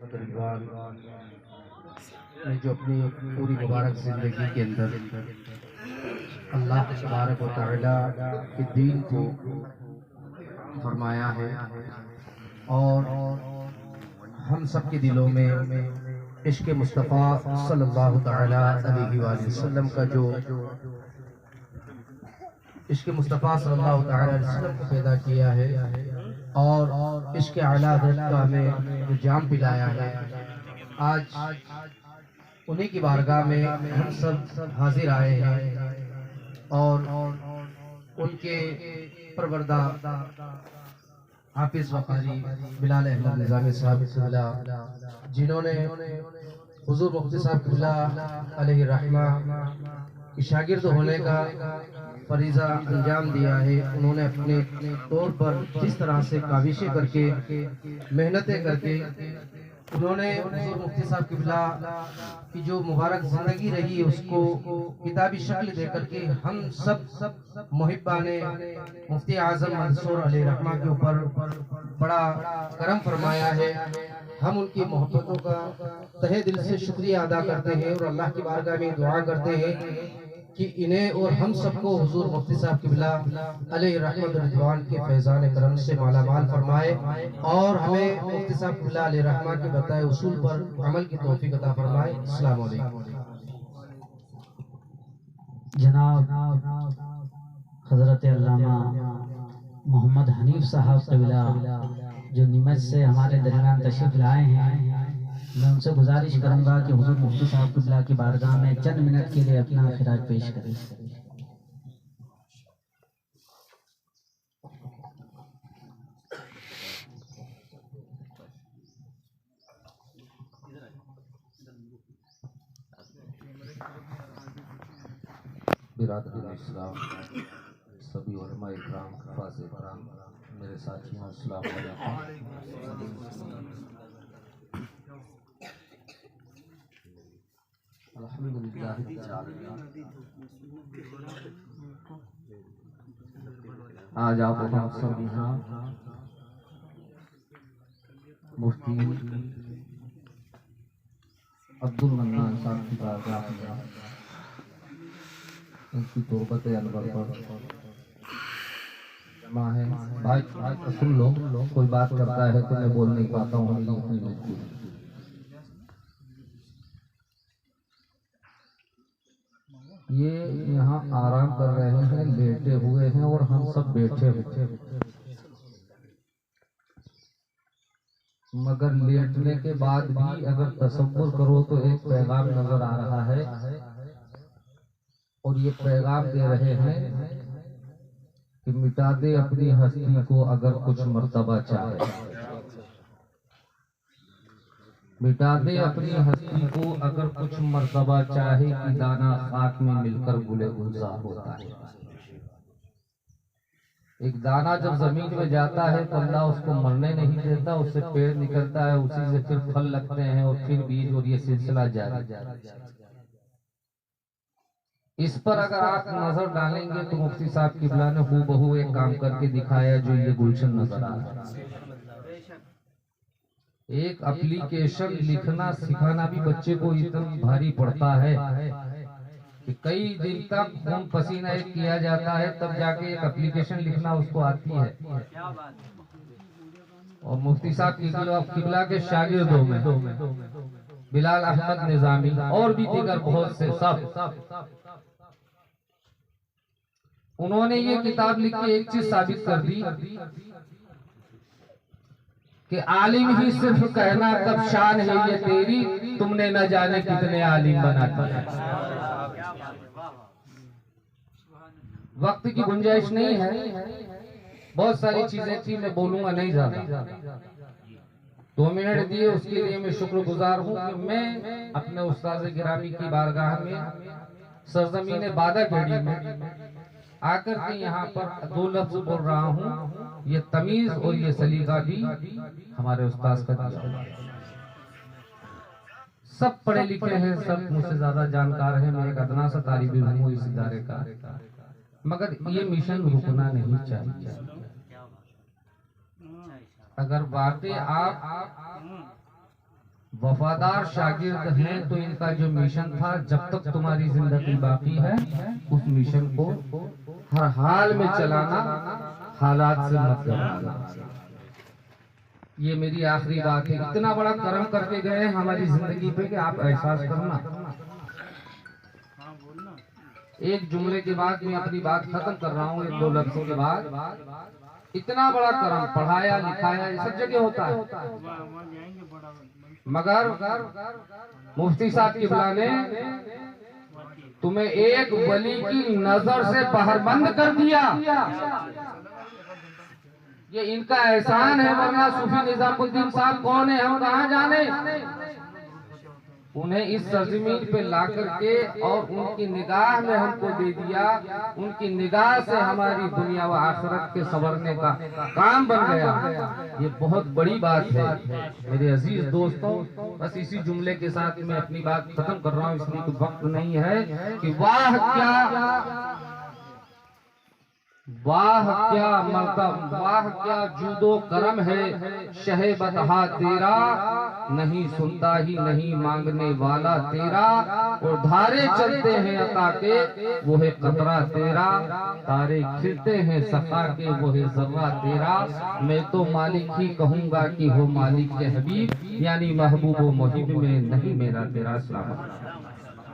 ने जो अपनी पूरी मुबारक ज़िंदगी के अंदर अल्लाह तबारक व तआला के दीन को फरमाया है और हम सब के दिलों में इश्क मुस्तफ़ा सल्लल्लाहु तआला अलैहि वसल्लम का जो इश्क मुस्तफ़ा सल्लल्लाहु तआला अलैहि वसल्लम को पैदा किया है और इश्क आला हज़रत का हमें जो जाम पिलाया है, आज उन्हीं की बारगाह में हम सब हाजिर आए हैं और उनके परवरदा हाफिज वकारी बिलाल अहमद निज़ामी साहब जिन्होंने हुजूर मुफ्ती साहब क़िबला अलैहि रहमा की शागिर्द होने का फरीज़ा अंजाम दिया है। उन्होंने अपने तौर पर जिस तरह से काविशें करके मेहनतें करके उन्होंने हुजूर मुफ्ती साहब क़िबला की जो मुबारक ज़िंदगी रही उसको किताबी शक्ल दे करके हम सब मुहिब्बाने मुफ्ती आज़म मंसूर अलैहि रहमा के ऊपर बड़ा करम फरमाया है। हम उनकी मोहब्बतों का तहे दिल से शुक्रिया अदा करते हैं और अल्लाह की बारगाह में दुआ करते हैं कि इन्हें और हम सबको हुजूर मुफ्ती साहब क़िबला अलैहि रहमत रिज़वान के फैज़ान करम से मालामाल फरमाए और हमें मुफ्ती साहब क़िबला अलैहि रहमा के बताए उसूल पर अमल की तौफीक अता फरमाए। अस्सलाम वालेकुम। जनाब हज़रत अल्लामा मोहम्मद हनीफ साहब क़िबला जो निमच से हमारे दरमियान तशरीफ़ लाए हैं, मैं उनसे गुजारिश करूंगा कि हुजूर मुफ्ती साहब क़िबला की बारगाह में चंद मिनट के लिए अपना खिराज पेश करें। बिरादरीन इस्लाम, सभी उलमा इकराम, हफ़ाज़ इकराम, मेरे साथियों, अस्सलाम वालेकुम। अल्हम्दुलिल्लाह आज आप हम सब यहाँ मुफ्ती अब्दुल मन्नान साहब की बारगाह में उनकी तौबत अनवर पर जमा है। भाई सुन लो, कोई बात करता है तो मैं बोल नहीं पाता हूँ, मेरी अपनी मजबूरी। ये यहाँ आराम कर रहे हैं, लेटे हुए हैं और हम सब बैठे हुए, मगर लेटने के बाद भी अगर तसव्वुर करो तो एक पैगाम नजर आ रहा है और ये पैगाम दे रहे हैं कि मिटा दे अपनी हस्ती को अगर कुछ मर्तबा चाहे, मिटा दे अपनी हस्ती को अगर कुछ मर्तबा चाहे कि दाना खाक में मिलकर गुले गुलजार होता है। एक दाना जब जमीन में जाता है तो अल्लाह उसको मरने नहीं देता, उससे पेड़ निकलता है, उसी से फिर फल लगते हैं और फिर बीज, और ये सिलसिला जारी। इस पर अगर आप नजर डालेंगे तो मुफ्ती साहब क़िबला ने हूबहू एक काम करके दिखाया जो ये गुलशन नजर आ रहा है। एक एप्लीकेशन लिखना सिखाना भी बच्चे को इतना भारी पड़ता है कि कई दिन तक खून पसीना एक किया जाता है, तब जाके एक एप्लीकेशन लिखना उसको आती है। और मुफ्ती साहब क़िबला के शागिर्दों में बिलाल अहमद निज़ामी और भी दीगर बहुत से सब, उन्होंने ये किताब लिख के एक चीज साबित कर दी कि आलिम ही सिर्फ कहना कब शान है ये तेरी, तुमने न जाने कितने आलिम बना दिए। वक्त की गुंजाइश नहीं है, बहुत सारी चीजें थी, मैं बोलूंगा नहीं ज्यादा। 2 मिनट दिए उसके लिए मैं शुक्रगुजार हूँ कि मैं अपने उस्ताद गिरामी की बारगाह में सरजमीन बादा खेड़ी में आकर के यहाँ पर 2 लफ्ज बोल रहा हूँ। ये तमीज और ये सलीका भी हमारे उस्ताद का दिया। सब पढ़े लिखे हैं, सब मुझसे ज्यादा जानकार हैं, मैं एक अदना सा तालिब इल्म हूँ इस इदारे का, मगर ये मिशन रुकना नहीं चाहिए। अगर बातें आप वफादार शागिर्द हैं तो इनका जो मिशन था, जब तक तुम्हारी जिंदगी बाकी है उस मिशन को हर हाल में चलाना, हालात से मत घबराना। ये मेरी आखिरी बात है। इतना बड़ा कर्म करके गए हैं हमारी जिंदगी पे कि आप एहसास करना। एक जुमले के बाद मैं अपनी बात खत्म कर रहा हूँ, एक दो लफ्जों के बाद। इतना बड़ा कर्म, पढ़ाया लिखाया ये सब जगह होता है, मगर मुफ्ती साहब किबला ने तुम्हें एक वली की नजर से बाहर बंद कर दिया। ये इनका एहसान है, वरना सूफी निजामुद्दीन साहब कौन है हम कहाँ जाने। उन्हें इस सरजमीन पे ला करके और उनकी निगाह में हमको दे दिया। उनकी निगाह से हमारी दुनिया व आखिरत के संवरने का काम बन गया। ये बहुत बड़ी बात है मेरे अजीज दोस्तों। बस इसी जुमले के साथ मैं अपनी बात खत्म कर रहा हूँ, इसलिए कुछ वक्त नहीं है कि वाह क्या मर्तब, वाह क्या जूदो करम है शहे बतहा तेरा, नहीं सुनता ही नहीं मांगने वाला तेरा, और धारे चलते हैं अता के वो है कतरा तेरा, तारे खिलते हैं सखा के वो है जर्रा तेरा। मैं तो मालिक ही कहूँगा कि हो मालिक के हबीब, यानी महबूब व मुहिब में नहीं मेरा तेरा। सलाम।